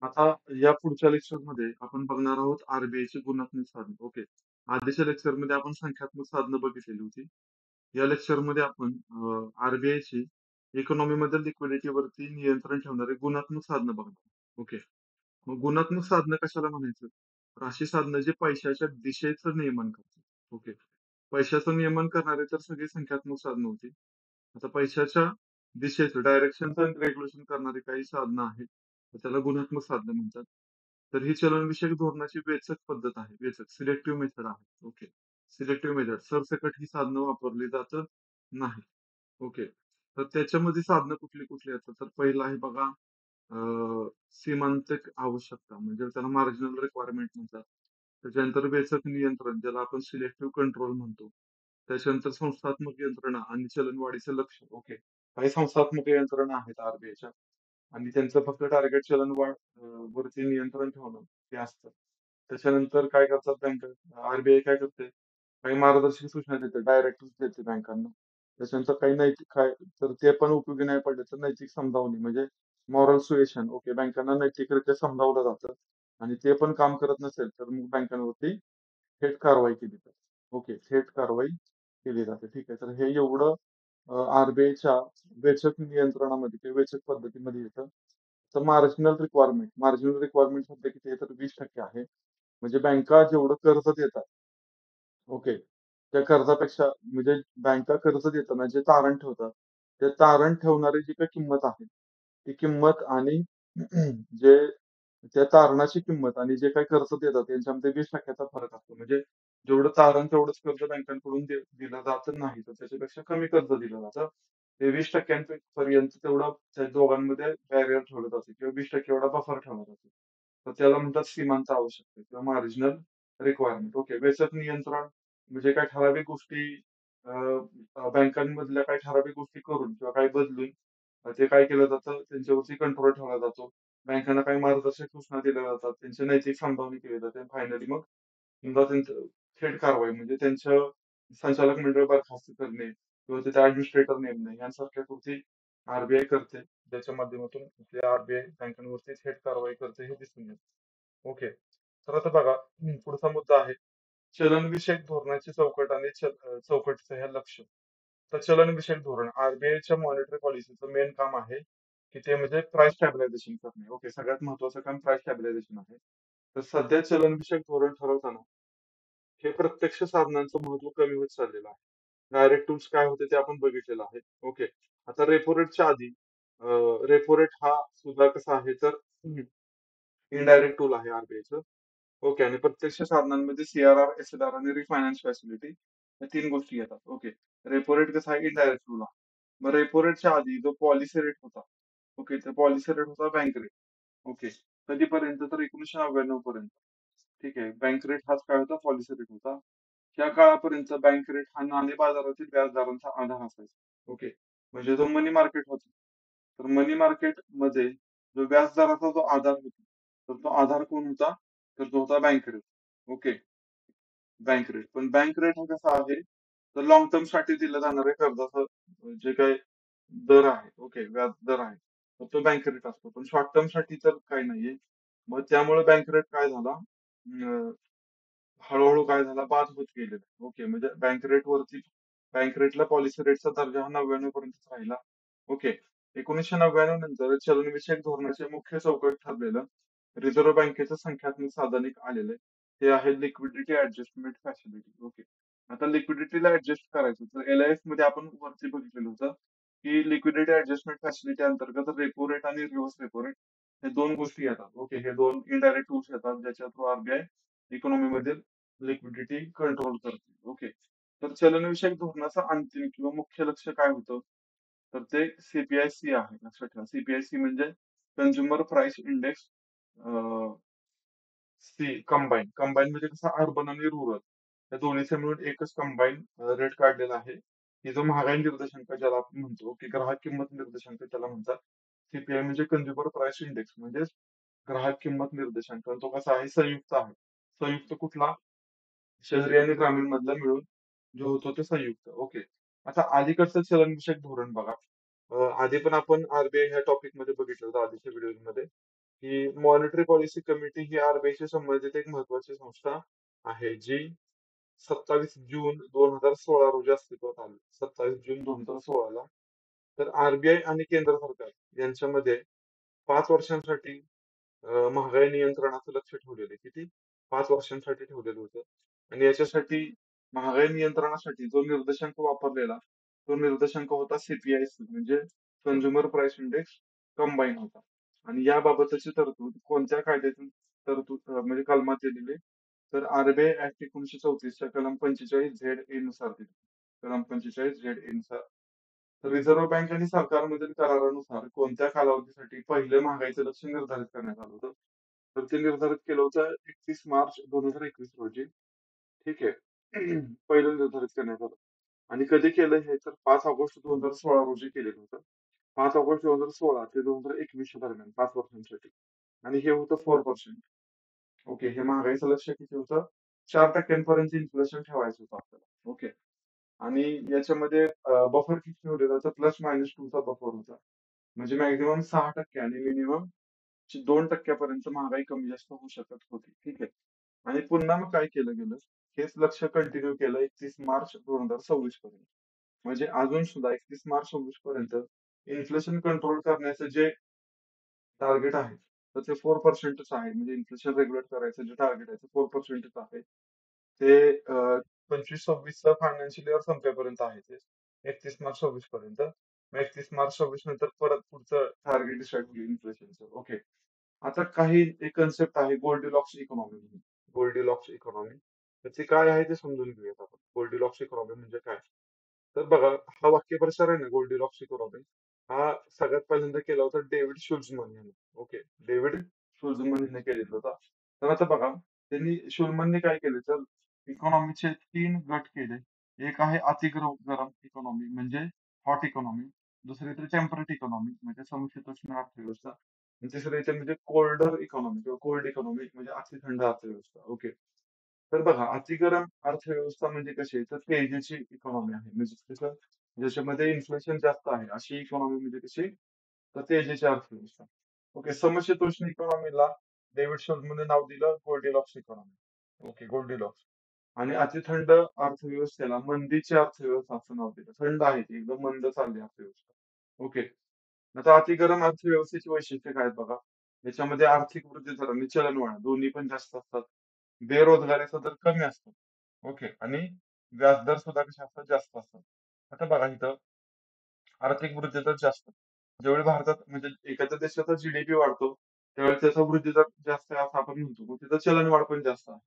आता या पुढच्या लेक्चरमध्ये आपण बघणार आहोत आरबीआयची गुणात्मक साधनं. ओके. आधीच्या लेक्चरमध्ये आपण संख्यात्मक साधनं बघितलेली होती. या लेक्चरमध्ये आपण आरबीआयची इकॉनॉमीमध्ये लिक्विडिटीवरती नियंत्रण ठेवणारे गुणात्मक साधनं बघणार. ओके. मग गुणात्मक साधनं कशाला म्हणायचं? तर अशी साधनं जे पैशाच्या दिशेचं नियमन करतात. ओके. पैशाचं नियमन करणारे तर सगळी संख्यात्मक साधनं होती. आता पैशाच्या दिशेचं डायरेक्शनचं रेग्युलेशन करणारी काही साधनं आहेत. तर त्याला गुणात्मक साधनं म्हणतात. तर ही चलनविषयक धोरणाची वेचक पद्धत आहे. वेचक सिलेक्टिव्ह मेथड आहे. ओके. सिलेक्टिव्ह मेथड सरसकट ही साधनं वापरली जात नाही. ओके. तर त्याच्यामध्ये साधनं कुठली कुठली असतात? तर पहिलं आहे बघा सीमांतक आवश्यकता म्हणजे त्याला मार्जिनल रिक्वायरमेंट म्हणतात. त्याच्यानंतर वेचक नियंत्रण ज्याला आपण सिलेक्टिव्ह कंट्रोल म्हणतो. त्याच्यानंतर संस्थात्मक यंत्रणा आणि चलनवाढीचं लक्ष. ओके. काही संस्थात्मक यंत्रणा आहेत आरबीआयच्या आणि त्यांचं फक्त टार्गेट चलनवाढ वरती नियंत्रण ठेवणं हे असतं. त्याच्यानंतर काय करतात बँका आरबीआय काय करते? काही मार्गदर्शक सूचना देते, डायरेक्टिव्ह देते बँकांना. त्याच्यानंतर काही नैतिक काय तर ते पण उपयोगी नाही पडले तर नैतिक समजावणी म्हणजे मॉरल सुएशन. ओके. बँकांना नैतिकरित्या समजावलं जातं आणि ते पण काम करत नसेल तर मग बँकांवरती थेट कारवाई केली जाते. ओके. थेट कारवाई केली जाते. ठीक आहे. तर हे एवढं आरबीआयच्या वेचक नियंत्रणामध्ये किंवा वेचक पद्धतीमध्ये येतं. तर मार्जिनल रिक्वायरमेंट सध्या किती आहे तर 20% आहे. म्हणजे बँका जेवढं कर्ज देतात, ओके. त्या कर्जापेक्षा म्हणजे बँका कर्ज देताना जे तारण ठेवतात, ते तारण ठेवणारी जी काही किंमत आहे, ती किंमत आणि जे त्या तारणाची किंमत आणि जे काही कर्ज देतात यांच्यामध्ये 20% चा फरक असतो. म्हणजे जेवढं तारण तेवढंच कर्ज बँकांकडून दिलं जात नाही. तर त्याच्यापेक्षा कमी कर्ज दिलं जातं. ते 20% पर्यंत तेवढं त्या दोघांमध्ये बॅरियर ठेवलं जातं किंवा 20% एवढा बफर ठेवला जातो. तर त्याला म्हणतात सीमांत आवश्यकता किंवा मार्जिनल रिक्वायरमेंट. ओके. वेचक नियंत्रण म्हणजे काही ठराविक गोष्टी बँकांमधल्या काही ठराविक गोष्टी करून किंवा काही बदलून ते काय केलं जातं त्यांच्यावरती कंट्रोल ठेवला जातो. बँकांना काही मार्गदर्शक सूचना दिल्या जातात. त्यांची नैतिक संभावनी केली जाते. फायनली मग समजा त्यांचं थेट कारवाई म्हणजे त्यांचं संचालक मंडळ बरखास्त करणे किंवा तिथे ऍडमिनिस्ट्रेटर नेमणे यांसारख्या कृती आरबीआय करते. ज्याच्या माध्यमातून ते आरबीआय बँकांवरती थेट कारवाई करते हे दिसून येतं. ओके. तर आता बघा पुढचा मुद्दा आहे चलनविषयक धोरणाची चौकट आणि चौकटीचं हे लक्ष. तर चलनविषयक धोरण आरबीआयच्या मॉनिटरी पॉलिसीचं मेन काम आहे की ते म्हणजे प्राइस स्टॅबिलायझेशन करणे. ओके. सगळ्यात महत्वाचं काम प्राइस स्टॅबिलायझेशन आहे. तर सध्या चलनविषयक धोरण ठरवताना हे प्रत्यक्ष साधनांचं महत्व कमी होत चाललेलं आहे. डायरेक्ट टूल्स काय होते ते आपण बघितलेलं आहे. ओके. आता रेपो रेटच्या आधी रेपो रेट हा सुद्धा कसा आहे तर इनडायरेक्ट टूल आहे आरबीआयचं. ओके. आणि प्रत्यक्ष साधनांमध्ये सीआरआर, एसएलआर आणि रिफायनान्स फॅसिलिटी या 3 गोष्टी येतात. ओके. रेपो रेट कसा आहे इनडायरेक्ट टूल आहे. मग रेपो रेटच्या आधी जो पॉलिसी रेट होता, ओके, तर पॉलिसी रेट होता बँक रेट. ओके. कधीपर्यंत तर 1999 पर्यंत. ठीक आहे. बँक रेट हाच काय होता पॉलिसी रेट होता. त्या काळापर्यंत बँक रेट हा नाणे बाजारातील व्याजदरांचा आधार असायचा. ओके. म्हणजे जो मनी मार्केट होता. तर मनी मार्केट मध्ये जो व्याजदराचा जो आधार होता, तर तो आधार कोण होता? तर तो होता bank rate. Okay. Bank rate. पण बँक रेट हा कसा आहे? तर लॉंग टर्म साठी दिलं जाणारे कर्जाचं जे काही दर आहे, ओके, व्याज दर आहे. तर तो बँक रेट असतो. पण शॉर्ट टर्म साठी तर काही नाहीये. मग त्यामुळे बँक रेट काय झाला? हळू-हळू काय झाला बाद होत गेलेला. ओके. म्हणजे बँक रेटला पॉलिसी रेटचा दर्जा हा 99 पर्यंतच राहिला. ओके. 1999 नंतर चलनविषयक धोरणाचे मुख्य चौकट ठरलेलं रिझर्व्ह बँकेचं संख्यात्मक साधन एक आलेलं आहे. ते आहे लिक्विडिटी ऍडजस्टमेंट फॅसिलिटी. ओके. आता लिक्विडिटीला ऍडजस्ट करायचं तर एलआयएफ मध्ये आपण वरती बघितलेलं होतं की लिक्विडिटी ऍडजस्टमेंट फॅसिलिटी अंतर्गत रेपो रेट आणि रिव्हर्स रेपो रेट हे 2 गोष्टी येतात. ओके. हे 2 इनडायरेक्ट टूल्स येतात ज्याच्या थ्रू आरबीआय इकॉनॉमीमध्ये लिक्विडिटी कंट्रोल करते. ओके. तर चलनविषयक धोरणाचं अंतिम किंवा मुख्य लक्ष्य काय होतं? तर ते सीपीआय-सी आहे. लक्षात ठेवा. सीपीआय-सी म्हणजे consumer price index combine. Combine म्हणजे कसं अर्बन आणि रुरल या दोन्हीचे मिळून एकच कंबाईन रेट काढलेला आहे. की जो महागाई निर्देशांक ज्याला आपण म्हणतो की ग्राहक किंमत निर्देशांक त्याला म्हणतात. सीपीआय म्हणजे कन्झ्युमर प्राइस इंडेक्स म्हणजे ग्राहक किंमत निर्देशांक. तो कसा आहे? संयुक्त आहे. संयुक्त कुठला? शहरी आणि ग्रामीण मधला मिळून जो होतो तो संयुक्त. ओके. आता अलीकडचं चलनविषयक धोरण बघा. आधी पण आपण आरबीआय ह्या टॉपिक मध्ये बघितलं होतं आधीच्या व्हिडिओमध्ये की मॉनिटरी पॉलिसी कमिटी ही आरबीआयशी संबंधित एक महत्वाची संस्था आहे, जी 27 जून 2016 रोजी अस्तित्वात आली. 27 जून 2016 ला. तर आरबीआय आणि केंद्र सरकार यांच्यामध्ये 5 वर्षांसाठी महागाई नियंत्रणाचं लक्ष ठेवलेलं आहे. किती? 5 वर्षांसाठी ठेवलेलं होतं. आणि याच्यासाठी महागाई नियंत्रणासाठी जो निर्देशांक वापरलेला, तो निर्देशांक होता सीपीआयसी म्हणजे कंझ्युमर प्राइस इंडेक्स कंबाईन होता. आणि याबाबतची तरतूद कोणत्या कायद्यातून म्हणजे कलमात दिलेली आहे? तर आरबीआय ऍक्ट 1934च्या कलम 45 झेड ए नुसार दिली. कलम 45 झेड ए नुसार. तर रिझर्व्ह बँक आणि सरकारमधील करारानुसार कोणत्या कालावधीसाठी पहिलं महागाईचं लक्ष्य निर्धारित करण्यात आलं होतं? तर ते निर्धारित केलं होतं 31 मार्च 2021 रोजी. ठीक आहे. पहिलं निर्धारित करण्यात आलं. आणि कधी केलं हे? तर 5 ऑगस्ट 2016 रोजी केलेलं होतं. 5 ऑगस्ट 2016 ते 2021 दरम्यान 5 वर्षांसाठी. आणि हे होतं 4%. ओके. हे महागाईचं लक्ष्य किती होतं? 4% इन्फ्लेशन ठेवायचं होतं आपल्याला. ओके. आणि याच्यामध्ये बफर किती ठेवलेला होता? +-2 चा बफर होता. म्हणजे मॅक्झिमम 6% आणि मिनिमम 2% महागाई कमी जास्त होऊ शकत होती. ठीक आहे. आणि पुन्हा मग काय केलं गेलं? हेच लक्ष कंटिन्यू केलं 31 मार्च 2026 पर्यंत. म्हणजे अजून सुद्धा 31 मार्च 2026 पर्यंत इन्फ्लेशन कंट्रोल करण्याचं जे टार्गेट आहे, तर ते 4%च आहे. म्हणजे इन्फ्लेशन रेग्युलेट करायचं जे टार्गेट आहे ते 4%च आहे. ते 25-26चा फायनान्शियल इयर संपेपर्यंत आहे ते. 31 मार्च 2026 पर्यंत. मग 31 मार्च 2026 नंतर परत पुढचं टार्गेट डिसाईड होईल इन्फ्लेशनचं. ओके. आता काही एक कन्सेप्ट आहे गोल्डीलॉक्स इकॉनॉमी म्हणून. Goldilocks economy. तर ते काय आहे ते समजून घेऊयात आपण. गोल्डीलॉक्स इकॉनॉमी म्हणजे काय? तर बघा, हा वाक्यप्रचार आहे ना गोल्डीलॉक्स इकॉनॉमी, हा सगळ्यात पहिल्यांदा केला होता डेव्हिड शुल्झमन यांनी. ओके. डेव्हिड शुल्झमन यांनी केलेला होता. तर आता बघा, शुल्झमनने काय केले तर इकॉनॉमीचे 3 गट केले. एक आहे गरम इकॉनॉमी म्हणजे हॉट इकॉनॉमी. दुसरी येते टेम्परेट इकॉनॉमी म्हणजे समशीतोष्ण अर्थव्यवस्था. आणि तिसरं येते म्हणजे कोल्डर इकॉनॉमी किंवा कोल्ड इकॉनॉमी म्हणजे अति थंड अर्थव्यवस्था. ओके. तर बघा, अतिगरम अर्थव्यवस्था म्हणजे कशी आहे? तर तेजीची इकॉनॉमी आहे. म्हणजे कसं? ज्याच्यामध्ये इन्फ्लेशन जास्त आहे अशी इकॉनॉमी म्हणजे कशी? तर तेजीची अर्थव्यवस्था. ओके. समशीतोष्ण इकॉनॉमीला डेव्हिड शोल्झमनने नाव दिलं गोल्डीलॉक्स इकॉनॉमी. ओके. गोल्डीलॉक्स. आणि अतिथंड अर्थव्यवस्थेला मंदीची अर्थव्यवस्था असं नाव दिलं. थंड आहे ती, एकदम मंद चालली अर्थव्यवस्था. ओके. आता अतिगरम अर्थव्यवस्थेची वैशिष्ट्ये काय आहेत बघा. याच्यामध्ये आर्थिक वृद्धी दर आणि चलनवाढ दोन्ही पण जास्त असतात. बेरोजगारीचा दर कमी असतो. ओके. आणि व्याजदर सुद्धा कसे असतात? जास्त असतात. आता बघा इथं आर्थिक वृद्धी दर जास्त. ज्यावेळी भारतात म्हणजे एखाद्या देशाचा जीडीपी वाढतो, त्यावेळी त्याचा वृद्धी दर जास्त आहे असं आपण म्हणतो. मग तिथं चलनवाढ पण जास्त आहे.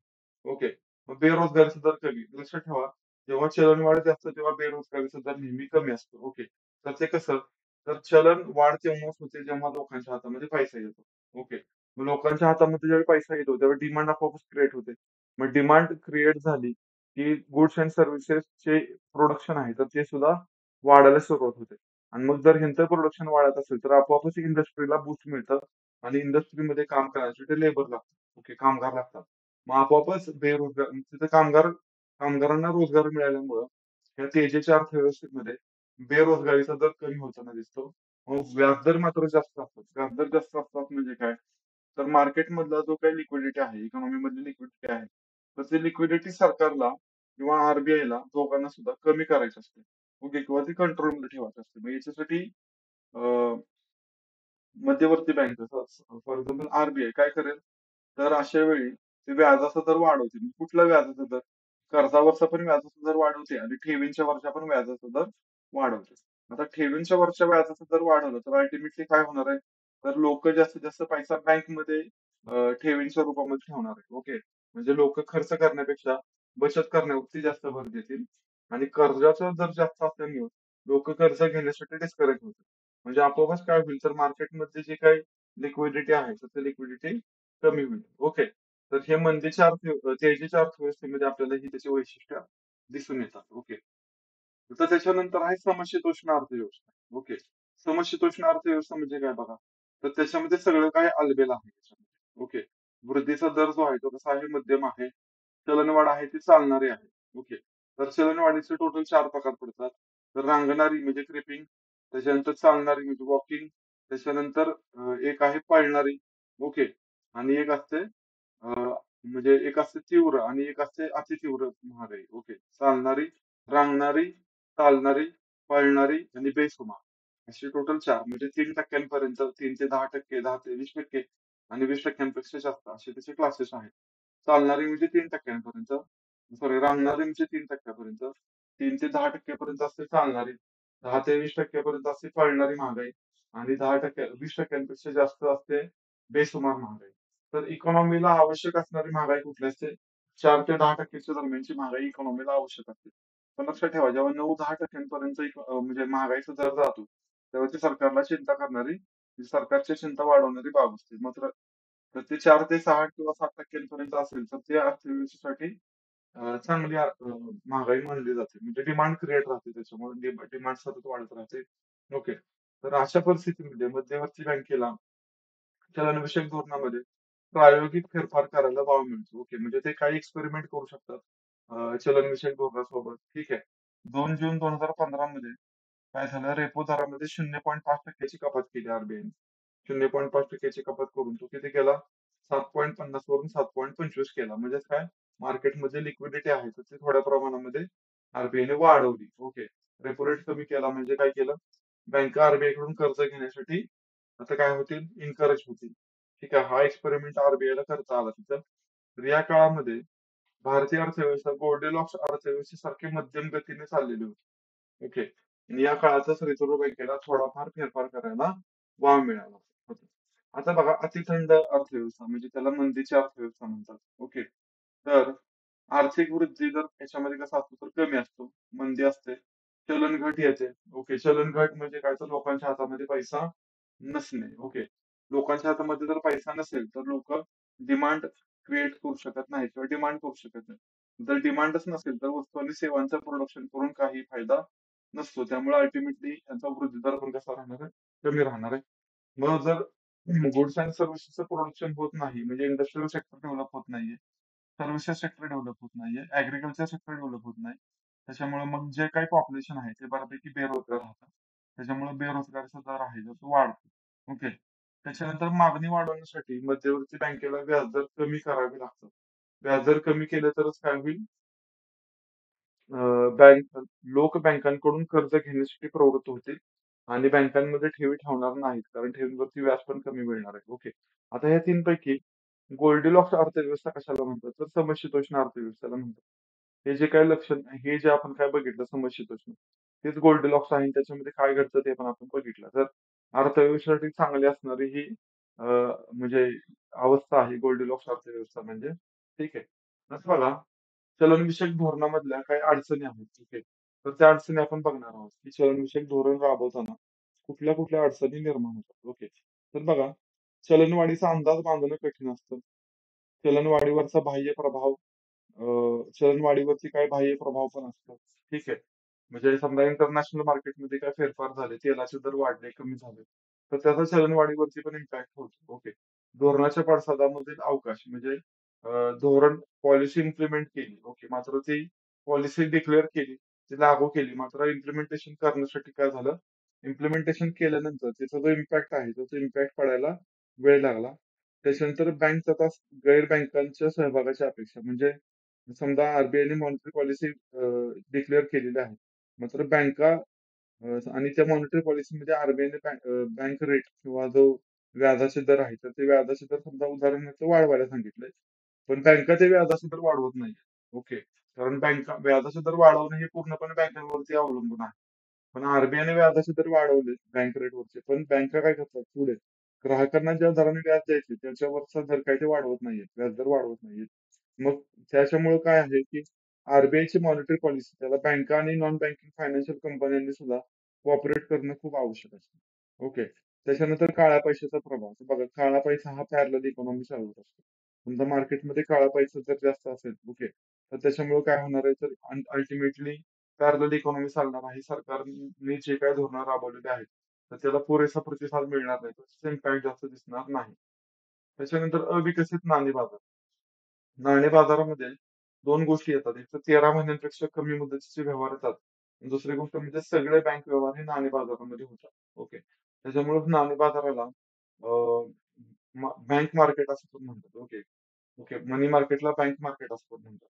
ओके. मग बेरोजगारीचा दर कमी. लक्षात ठेवा, जेव्हा चलनवाढ जास्त तेव्हा बेरोजगारीचा दर नेहमी कमी असतो. ओके. तर ते कसं? तर चलन वाढ तेव्हाच होते जेव्हा लोकांच्या हातामध्ये पैसा येतो. ओके. मग लोकांच्या हातामध्ये ज्यावेळी पैसा येतो त्यावेळी डिमांड आपोआपच क्रिएट होते. मग डिमांड क्रिएट झाली, की गुड्स अँड सर्व्हिसेसचे प्रोडक्शन आहे तर ते सुद्धा वाढायला सुरुवात होते. आणि मग जर ह्यांचं प्रोडक्शन वाढत असेल तर आपोआपच इंडस्ट्रीला बूस्ट मिळतं आणि इंडस्ट्रीमध्ये काम करण्यासाठी लेबर लागतात. ओके. कामगार लागतात. मग आपोआपच तिथे कामगारांना रोजगार मिळाल्यामुळं या तेजीच्या अर्थव्यवस्थेमध्ये बेरोजगारीचा दर कमी होताना दिसतो. मग व्याजदर मात्र जास्त असतात. व्याजदर जास्त असतात म्हणजे काय? तर मार्केटमधला जो काही लिक्विडिटी आहे, इकॉनॉमी मधली लिक्विडिटी आहे, तर ती लिक्विडिटी सरकारला किंवा आरबीआयला दोघांना सुद्धा कमी करायची असते. ओके. किंवा ती कंट्रोलमध्ये ठेवायची असते. मग याच्यासाठी मध्यवर्ती बँक फॉर एक्झाम्पल आरबीआय काय करेल? तर अशा वेळी ते व्याजाचा दर वाढवते. मग कुठला व्याजाचा दर? कर्जावरचा पण व्याजाचा दर वाढवते आणि ठेवींच्या वरच्या पण व्याजाचा दर वाढवते. आता ठेवींच्या वरच्या व्याजाचा दर वाढवला तर अल्टिमेटली काय होणार आहे? तर लोक जास्तीत जास्त पैसा बँकमध्ये ठेवींच्या रूपामध्ये ठेवणार आहे. ओके. म्हणजे लोक खर्च करण्यापेक्षा बचत करण्यावरती जास्त भर देतील आणि कर्जाचा दर जास्त असल्यामुळे लोक कर्ज घेण्यासाठी डिस्करेज होतील. म्हणजे आपोआपच काय होईल तर मार्केटमध्ये जे काही लिक्विडिटी आहे तर ते लिक्विडिटी कमी होईल. ओके. तर हे तेजीच्या अर्थव्यवस्थेमध्ये आपल्याला ही त्याची वैशिष्ट्य दिसून येतात. ओके. तर त्याच्यानंतर आहे समशीतोष्ण अर्थव्यवस्था. ओके. समशीतोष्ण अर्थव्यवस्था म्हणजे काय बघा. तर त्याच्यामध्ये सगळं काही आलबेल आहे त्याच्यामध्ये. ओके. वृद्धीचा दर जो आहे तो कसा आहे? मध्यम आहे. चलनवाढ आहे ती चालणारी आहे. ओके. तर चलनवाढीचे टोटल 4 प्रकार पडतात. तर रांगणारी म्हणजे क्रिपिंग, त्याच्यानंतर चालणारी म्हणजे वॉकिंग, त्याच्यानंतर एक आहे पळणारी ओके. आणि एक असते म्हणजे एक असते तीव्र आणि एक असते अतितीव्र महागाई. ओके. चालणारी, रांगणारी, चालणारी, पळणारी आणि बेसुमार. असे टोटल 4 म्हणजे 3% 3 ते 10%, 10 ते 20% आणि 20% जास्त असे त्याचे क्लासेस आहेत. चालणारी म्हणजे 3% सॉरी रांगणारी म्हणजे 3% 3 ते 10% असते चालणारी. 10 ते 20% असते पळणारी महागाई आणि 10% 20% जास्त असते बेसुमार महागाई. तर इकॉनॉमीला आवश्यक असणारी महागाई कुठली असते? 4 ते 10% दरम्यानची महागाई इकॉनॉमीला आवश्यक असते. पण लक्षात ठेवा जेव्हा 9-10% म्हणजे महागाईचा दर जातो, तेव्हा ती सरकारला चिंता करणारी, सरकारची चिंता वाढवणारी बाब असते. मात्र तर ते 4 ते 6 किंवा 7% असेल, तर ते अर्थव्यवस्थेसाठी चांगली महागाई मानली जाते. म्हणजे डिमांड क्रिएट राहते त्याच्यामुळे डिमांड सतत वाढत राहते. ओके. तर अशा परिस्थितीमध्ये मध्यवर्ती बँकेला चलनविषयक धोरणामध्ये प्रायोगिक फेरफार करायला वाव मिळतो. ओके. म्हणजे ते काही एक्सपेरिमेंट करू शकतात चलनविषयक धोरणासोबत. ठीक आहे. 2 जून 2015 मध्ये काय झालं रेपो दरामध्ये 0.5% ची कपात केली आरबीआयने. 0.5% ची कपात करून तो किती केला? 7.50 वरून 7.25 केला. म्हणजेच काय? मार्केटमध्ये लिक्विडिटी आहे तर ती थोड्या प्रमाणामध्ये आरबीआयने वाढवली. ओके. रेपो रेट कमी केला म्हणजे काय केलं? बँका आरबीआय कडून कर्ज घेण्यासाठी आता काय होतील? एन्करेज होतील. ठीक आहे. हा एक्सपेरिमेंट आरबीआयला करता आला तिथं. तर या काळामध्ये भारतीय अर्थव्यवस्था गोल्डीलॉक्स अर्थव्यवस्थेसारखी मध्यम गतीने चाललेली होती. ओके. आणि या काळातच रिझर्व्ह बँकेला थोडाफार फेरफार करायला वाव मिळाला होता. आता बघा अतिथंड अर्थव्यवस्था म्हणजे त्याला मंदीची अर्थव्यवस्था म्हणतात. ओके. तर आर्थिक वृद्धी दर याच्यामध्ये कसा असतो तर कमी असतो. मंदी असते. चलन घट येते. ओके. चलन घट म्हणजे काय तर लोकांच्या हातामध्ये पैसा नसणे. ओके. लोकांच्या हातामध्ये जर पैसा नसेल तर लोकं डिमांड क्रिएट करू शकत नाही किंवा डिमांड करू शकत नाही. जर डिमांडच नसेल तर वस्तू आणि सेवांचं प्रोडक्शन करून काही फायदा नसतो. त्यामुळे अल्टिमेटली त्यांचा वृद्धी दर पण कसा राहणार आहे? कमी राहणार आहे. मग जर गुड्स अँड सर्व्हिसेसचं प्रोडक्शन होत नाही म्हणजे इंडस्ट्रियल सेक्टर डेव्हलप होत नाहीये. सर्व्हिसेस सेक्टर डेव्हलप होत नाहीये. ॲग्रीकल्चर सेक्टर डेव्हलप होत नाही. त्याच्यामुळे मग जे काही पॉप्युलेशन आहे ते बऱ्यापैकी बेरोजगार राहतात. त्याच्यामुळे बेरोजगारीचा दर आहे जो तो वाढतो. ओके. त्याच्यानंतर मागणी वाढवण्यासाठी मध्यवर्ती बँकेला व्याजदर कमी करावे लागतात. व्याजदर कमी केले तरच काय होईल? लोक बँकांकडून कर्ज घेण्यासाठी प्रवृत्त होतील आणि बँकांमध्ये ठेवी ठेवणार नाहीत कारण ठेवींवरती व्याज पण कमी मिळणार आहे. ओके. आता ह्या तीनपैकी गोल्डीलॉक्स अर्थव्यवस्था कशाला म्हणतात? तर समशीतोष्ण अर्थव्यवस्थेला म्हणतात. हे जे काही लक्षण हे जे आपण काय बघितलं समशीतोष्ण तेच गोल्डीलॉक्स आहे आणि त्याच्यामध्ये काय घडतं ते पण आपण बघितलं. तर अर्थव्यवस्थेसाठी चांगली असणारी ही म्हणजे अवस्था आहे गोल्डीलॉक्स अर्थव्यवस्था म्हणजे. ठीक आहे. आता बघा चलनविषयक धोरणामधल्या काही अडचणी आहेत. ठीक आहे. तर त्या अडचणी आपण बघणार आहोत, की चलनविषयक धोरण राबवताना कुठल्या अडचणी निर्माण होतात. ओके. तर बघा चलनवाढीचा अंदाज बांधणं कठीण असतं. चलनवाढीवरचा बाह्य प्रभाव चलनवाढीवरती काही बाह्य प्रभाव पण असतात. ठीक आहे. म्हणजे समजा इंटरनॅशनल मार्केटमध्ये काय फेरफार झाले, तेलाचे दर वाढले, कमी झाले, तर त्याचा चलनवाढीवरती पण इम्पॅक्ट होतो. ओके. धोरणाच्या पडसादामधील अवकाश म्हणजे धोरण पॉलिसी इम्प्लिमेंट केली. ओके. मात्र ती पॉलिसी डिक्लेअर केली, ती लागू केली. मात्र इम्प्लिमेंटेशन करण्यासाठी काय झालं? इम्प्लिमेंटेशन केल्यानंतर त्याचा जो इम्पॅक्ट आहे, तो इम्पॅक्ट पडायला वेळ लागला. त्याच्यानंतर बँक तथा गैर बँकांच्या सहभागाची अपेक्षा म्हणजे समजा आरबीआयने मॉनिटरी पॉलिसी डिक्लेअर केलेली आहे. मात्र बँका आणि त्या मॉनिटरी पॉलिसीमध्ये आरबीआयने बँक रेट किंवा जो व्याजाचे दर आहे, तर ते व्याजाचे दर समजा उदाहरणार्थ वाढवायला सांगितलंय. पण बँका ते व्याजाचे दर वाढवत नाहीये. ओके. कारण बँका व्याजाचे दर वाढवणे हे पूर्णपणे बँकांवरती अवलंबून आहे. पण आरबीआयने व्याजाचे दर वाढवले बँक रेटवरचे. पण बँका काय करतात पुढे ग्राहकांना ज्या दराने व्याज द्यायचे त्याच्यावरचा दर काही ते वाढवत नाहीये. व्याजदर वाढवत नाहीये. मग त्याच्यामुळे काय आहे, की आरबीआयची मॉनिटरी पॉलिसी त्याला बँका आणि नॉन बँकिंग फायनान्शियल कंपन्यांनी सुद्धा कोऑपरेट करणं खूप आवश्यक असतं. ओके. त्याच्यानंतर काळ्या पैशाचा प्रभाव. तर बघा काळा पैसा हा पॅरलल इकॉनॉमी चालवत असतो. समजा मार्केटमध्ये काळा पैसा जर जास्त असेल, ओके. तर त्याच्यामुळे काय होणार आहे, तर अल्टिमेटली पॅरलल इकॉनॉमी चालणार आहे. सरकारने जे काही धोरणं राबवलेली आहेत, तर त्याला पुरेसा प्रतिसाद मिळणार नाही. त्याचा इम्पॅक्ट जास्त दिसणार नाही. त्याच्यानंतर अविकसित नाणे बाजार. नाणे बाजारामध्ये 2 गोष्टी येतात. एक तर 13 महिन्यांपेक्षा कमी मुदतीचे व्यवहार येतात. दुसरी गोष्ट म्हणजे सगळे बँक व्यवहार हे नाणे बाजारामध्ये होतात. ओके. त्याच्यामुळे नाणे बाजाराला बँक मार्केट असं पण म्हणतात. ओके. ओके. मनी मार्केटला बँक मार्केट असं पण म्हणतात.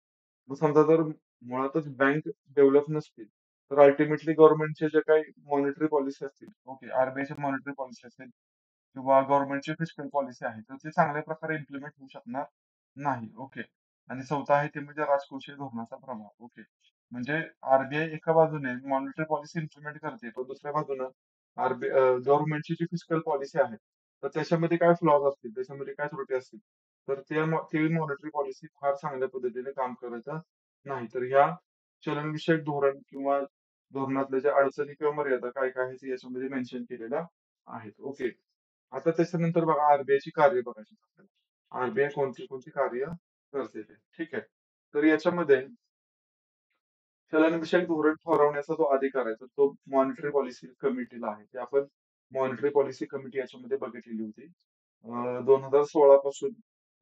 मग समजा जर मुळातच बँक डेव्हलप नसतील, तर अल्टिमेटली गव्हर्नमेंटचे जे काही मॉनिटरी पॉलिसी असतील, ओके, आरबीआयची मॉनिटरी पॉलिसी असेल किंवा गव्हर्नमेंटची फिस्कल पॉलिसी आहे, तर ती चांगल्या प्रकारे इम्प्लिमेंट होऊ शकणार नाही. ओके. आणि चौथा आहे ते म्हणजे राजकोषीय धोरणाचा प्रभाव. ओके. म्हणजे आरबीआय एका बाजूने मॉनिटरी पॉलिसी इम्प्लिमेंट करते, पण दुसऱ्या बाजूनं गव्हर्नमेंटची जी फिस्कल पॉलिसी आहे, तर त्याच्यामध्ये काय फ्लॉज असतील, त्याच्यामध्ये काय त्रुटी असतील, तर ती मॉनिटरी पॉलिसी फार चांगल्या पद्धतीने काम करत नाही. तर ह्या चलनविषयक धोरण किंवा धोरणातल्या ज्या अडचणी किंवा मर्यादा काय काय आहेत, ते याच्यामध्ये मेन्शन केलेल्या आहेत. ओके. आता त्याच्यानंतर बघा आरबीआयची कार्य बघायची आपल्याला. आरबीआय कोणती कोणती कार्य करते ते. ठीक आहे. तर याच्यामध्ये चलनविषयक धोरण ठरवण्याचा जो अधिकार आहे, तर तो मॉनिटरी पॉलिसी कमिटीला आहे. ते आपण मॉनिटरी पॉलिसी कमिटी याच्यामध्ये बघितलेली होती. 2016 पासून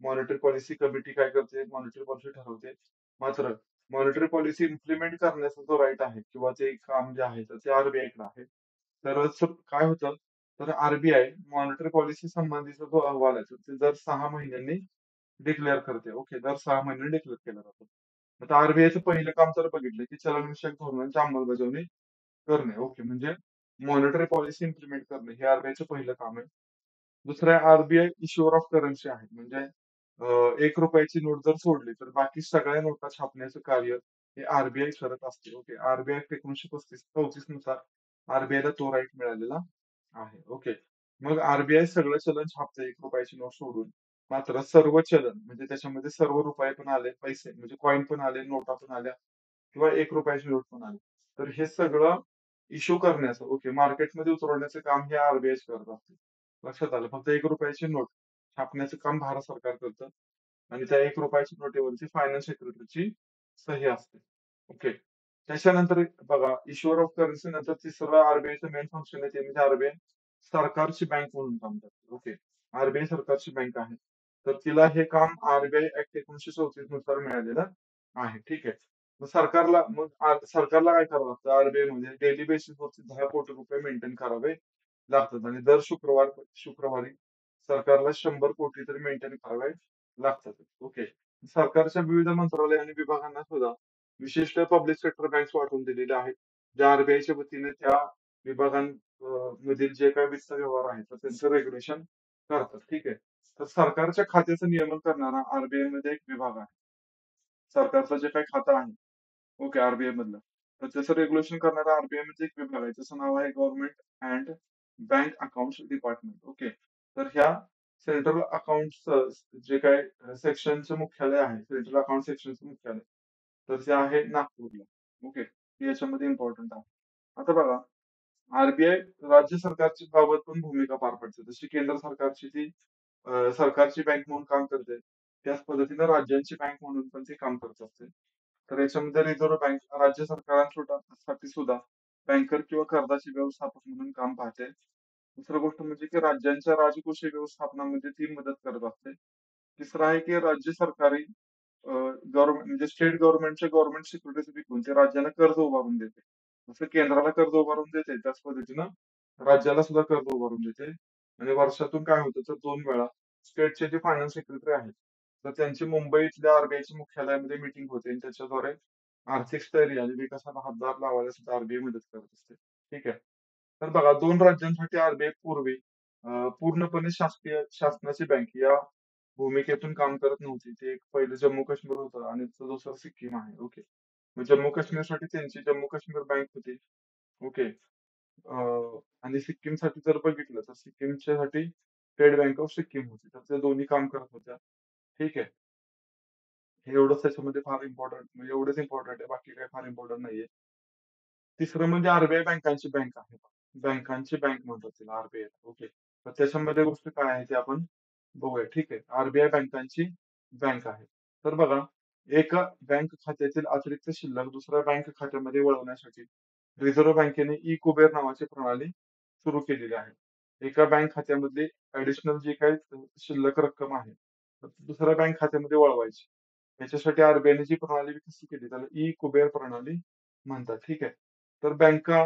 मॉनिटरी पॉलिसी कमिटी काय करते? मॉनिटरी पॉलिसी ठरवते. मात्र मॉनिटरी पॉलिसी इम्प्लिमेंट करण्याचा जो राईट आहे किंवा ते काम जे आहे, तर ते आरबीआयकडे आहे. तर काय होतं? तर आरबीआय मॉनिटरी पॉलिसी संबंधीचा जो अहवाल आहे, तर ते दर 6 महिन्यांनी डिक्लेअर करते. ओके. दर 6 महिन्यांनी डिक्लेअर केला जातो. आता आरबीआयचं पहिलं काम तर बघितलं, की चलनविषयक धोरणांची अंमलबजावणी करणे. ओके. म्हणजे मॉनिटरी पॉलिसी इम्प्लिमेंट करणे हे आरबीआयचं पहिलं काम आहे. दुसरं आहे आरबीआय इश्युअर ऑफ करन्सी आहे. म्हणजे ₹1 नोट जर सोडली, तर बाकी सगळ्या नोटा छापण्याचं कार्य हे आरबीआय करत असते. ओके. आरबीआय 1935-34 नुसार आरबीआयला तो राईट मिळालेला आहे. ओके. मग आरबीआय सगळं चलन छापतं ₹1 नोट सोडून. मात्र सर्व चलन म्हणजे त्याच्यामध्ये सर्व रुपये पण आले, पैसे म्हणजे कॉइन पण आले, नोटा पण आल्या किंवा ₹1 नोट पण आली. तर हे सगळं इश्यू करण्याचं, ओके, मार्केटमध्ये उतरवण्याचं काम हे आरबीआयच करत असते. लक्षात आलं. फक्त ₹1 नोट छापण्याचं काम भारत सरकार करतं आणि त्या ₹1 नोटेवरती फायनान्स सेक्रेटरीची सही असते. ओके. त्याच्यानंतर बघा इश्युअर ऑफ करन्सी नंतर तिसरं आरबीआयचं मेन फंक्शन आहे ते म्हणजे आरबीआय सरकारची बँक म्हणून काम करते. ओके. आरबीआय सरकारची बँक आहे. तर तिला हे काम आरबीआय ऍक्ट 1934 नुसार मिळालेलं आहे. ठीक आहे. सरकारला काय करावं लागतं? आरबीआय मध्ये डेली बेसिसवरती ₹10 कोटी मेंटेन करावे लागतात आणि दर शुक्रवारी सरकारला 100 कोटी तरी मेंटेन करावे लागतात. ओके. सरकारच्या विविध मंत्रालय आणि विभागांना सुद्धा विशिष्ट पब्लिक सेक्टर बँक्स वाटून दिलेल्या आहेत. ज्या आरबीआयच्या वतीने त्या मधील जे काही वित्त व्यवहार आहेत, तर त्यांचं रेग्युलेशन करतात. ठीक आहे. तर सरकारच्या खात्याचं नियमन करणारा आरबीआय मध्ये एक विभाग आहे. सरकारचं जे काही खातं आहे, ओके, आरबीआय मधलं. तर त्याचं रेग्युलेशन करणारा आरबीआय मध्ये एक विभाग आहे. त्याचं नाव आहे government and bank accounts department. Okay. तर ह्या सेंट्रल अकाउंट्सचं जे काही सेक्शनचं मुख्यालय आहे, सेंट्रल अकाउंट सेक्शनचं मुख्यालय, तर ते आहे नागपूरला. ओके. हे याच्यामध्ये इम्पॉर्टंट आहे. आता बघा, आरबीआय राज्य सरकारची बाबत पण भूमिका पार पाडते. जशी केंद्र सरकारची ती सरकारची बँक म्हणून काम करते. त्याच पद्धतीनं राज्यांची बँक म्हणून पण ती काम करत असते. तर याच्यामध्ये रिझर्व्ह बँक राज्य सरकारांसाठी सुद्धा बँकर किंवा कर्जाचे व्यवस्थापक म्हणून काम पाहते. दुसरी गोष्ट म्हणजे की राज्यांच्या राजकोषीय व्यवस्थापनामध्ये ती मदत करत असते. तिसरं आहे की राज्य सरकारी गव्हर्नमेंट म्हणजे स्टेट गव्हर्नमेंट सिक्युरिटीज विकून ते राज्यांना कर्ज उभारून देते. जसं केंद्राला कर्ज उभारून देते, त्याच पद्धतीनं राज्याला सुद्धा कर्ज उभारून देते. आणि वर्षातून काय होतं तर 2 वेळा स्टेटचे जे फायनान्स सेक्रेटरी आहेत, तर त्यांची मुंबईतल्या आरबीआयच्या मुख्यालयामध्ये मीटिंग होते आणि त्याच्याद्वारे आर्थिक स्थैर्य आणि विकासाला हातभार लावायला सुद्धा आरबीआय मदत करत असते. ठीक आहे. तर बघा, 2 राज्यांसाठी आरबीआय पूर्वी पूर्णपणे शासकीय शासनाची बँक या भूमिकेतून काम करत नव्हती. ते एक पहिलं जम्मू काश्मीर होतं आणि दुसरं सिक्कीम आहे. ओके. मग जम्मू काश्मीरसाठी त्यांची जम्मू काश्मीर बँक होती. ओके. आणि सिक्कीमसाठी जर बघितलं तर सिक्कीमच्यासाठी स्टेट बँक ऑफ सिक्कीम होती. तर त्या दोन्ही काम करत होत्या. ठीक आहे. हे एवढंच त्याच्यामध्ये फार इम्पॉर्टंट म्हणजे एवढंच इम्पॉर्टंट आहे. बाकी काही फार इम्पॉर्टंट नाहीये. तिसरं म्हणजे आरबीआय बँकांची बँक आहे. बँकांची बँक म्हणतात तिला आरबीआय. ओके. तर त्याच्यामध्ये गोष्ट काय आहे ते आपण बघूया. ठीक आहे. आरबीआय बँकांची बँक आहे. तर बघा, एका बँक खात्यातील अतिरिक्त शिल्लक दुसऱ्या बँक खात्यामध्ये वळवण्यासाठी रिझर्व्ह बँकेने ई कुबेर नावाची प्रणाली सुरू केलेली आहे. एका बँक खात्यामधली ऍडिशनल जी काही शिल्लक रक्कम आहे, तर ती दुसऱ्या बँक खात्यामध्ये वळवायची. याच्यासाठी आरबीआयने जी प्रणाली विकसित केली त्याला ई कुबेर प्रणाली म्हणतात. ठीक आहे. तर बँका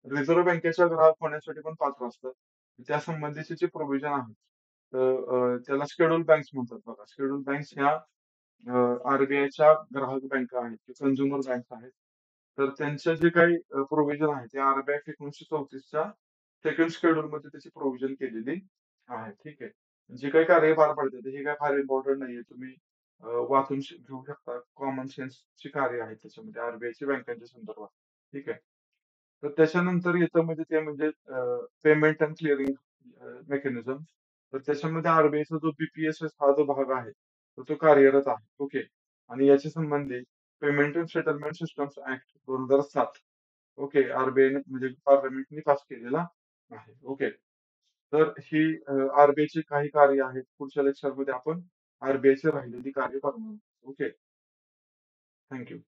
रिझर्व्ह बँकेच्या ग्राहक होण्यासाठी पण पात्र असतात. त्यासंबंधीचे जे प्रोव्हिजन आहे, तर त्याला शेड्यूल बँक्स म्हणतात बघा. शेड्यूल बँक्स ह्या आरबीआयच्या ग्राहक बँका आहेत, कन्झ्युमर बँक्स आहेत. तर त्यांच्या जे काही प्रोव्हिजन आहे ते आरबीआय 1934च्या सेकंड शेड्यूल मध्ये त्याची प्रोव्हिजन केलेली आहे. ठीक आहे. जे काही कार्य पार पडतात हे काय फार इम्पॉर्टंट नाहीये. तुम्ही वाचून घेऊ शकता. कॉमन सेन्सची कार्य आहेत त्याच्यामध्ये आरबीआयच्या बँकांच्या संदर्भात. ठीक आहे. तर त्याच्यानंतर येतं म्हणजे ते म्हणजे पेमेंट अँड क्लिअरिंग मेकॅनिझम. तर त्याच्यामध्ये आरबीआयचा जो बीपीएसएस हा जो भाग आहे, तर तो कार्यरत आहे. ओके. आणि याच्या संबंधी payment and settlement systems act 2007 okay आरबीआयने म्हणजे पार्लमेंटने पास केलेला आहे. ओके. तर ही आरबीआयची काही कार्य आहेत. पुढच्या लेक्चरमध्ये आपण आरबीआयची राहिलेली कार्य बघणार. ओके. Thank you.